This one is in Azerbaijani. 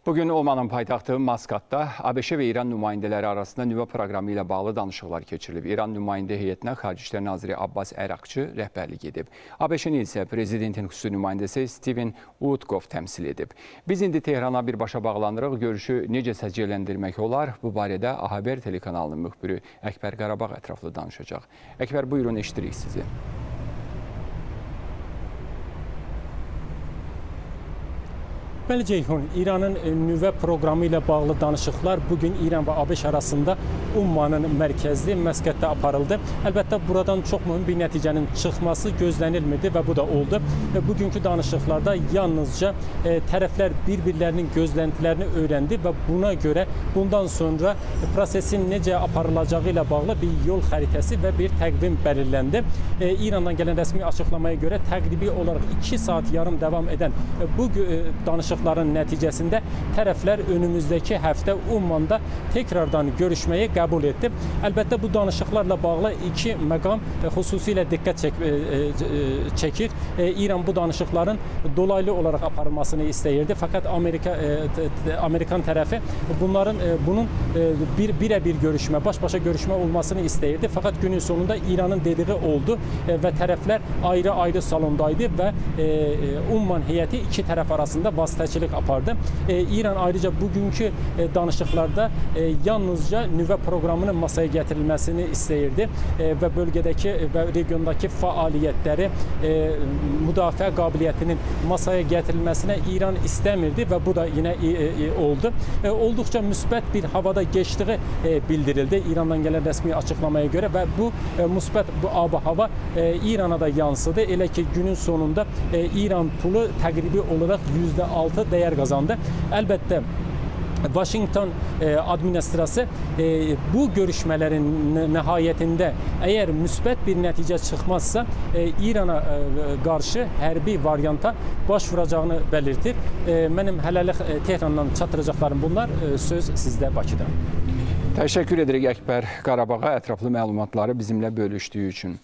Bugün Omanın paytaxtı Maskatda ABŞ və İran nümayəndələri arasında nüvə proqramı ilə bağlı danışıqlar keçirilib. İran nümayəndə heyətinə Xarici İşlər Naziri Abbas Əraqçı rəhbərlik edib. ABŞ-nin isə prezidentin xüsusi nümayəndəsi Steven Witkoff təmsil edib. Biz indi Tehrana birbaşa bağlanırıq. Görüşü necə səciyyələndirmək olar? Bu barədə A-Haber telekanalının müxbiri Əkbər Qarabağ ətraflı danışacaq. Əkbər, buyurun, eşidirik sizi. Bəli Ceyhun, İranın nüvə proqramı ilə bağlı danışıqlar bugün İran və ABŞ arasında Ummanın mərkəzli Məskətdə aparıldı. Əlbəttə, buradan çox mühüm bir nəticənin çıxması gözlənilmirdi və bu da oldu. Bugünkü danışıqlarda yalnızca tərəflər bir-birlərinin gözləntilərini öyrəndi və buna görə bundan sonra prosesin necə aparılacağı ilə bağlı bir yol xəritəsi və bir təqvim belirləndi. İrandan gələn rəsmi açıqlamaya görə təqribi olaraq 2 saat yarım davam edən bu danışıqların nəticəsində tərəflər önümüzdəki həftə Ummanda tekrardan görüşməyi qəbul etdi. Əlbəttə, bu danışıqlarla bağlı iki məqam xüsusilə diqqət çəkir. İran bu danışıqların dolaylı olaraq aparılmasını istəyirdi. Fəqət Amerikan tərəfi bunun birə-bir görüşmə, baş-başa görüşmə olmasını istəyirdi. Fəqət günün sonunda İranın dediği oldu və tərəflər ayrı-ayrı salondaydı və Umman heyəti iki tərəf arasında vasitəçilik apardı. İran ayrıca bugünkü danışıqlarda yalnızca nüvə proqramının masaya gətirilməsini istəyirdi və bölgədəki və regiondakı fəaliyyətləri, müdafiə qabiliyyətinin masaya gətirilməsinə İran istəmirdi və bu da yenə oldu. Olduqca müsbət bir havada geçdiği bildirildi İrandan gələn rəsmi açıqlamaya görə və bu müsbət hava İrana da yansıdı. Elə ki, günün sonunda İran pulu təqribi olaraq %6 dəyər qazandı. Əlbəttə, Washington administrası bu görüşmələrin nəhayətində əgər müsbət bir nəticə çıxmazsa İrana qarşı hərbi varianta baş vuracağını belirtir. Mənim hələlik Tehrandan çatdıracaqlarım bunlar. Söz sizdə Bakıda. Təşəkkür edirik Əkbər Qarabağa ətraflı məlumatları bizimlə bölüşdüyü üçün.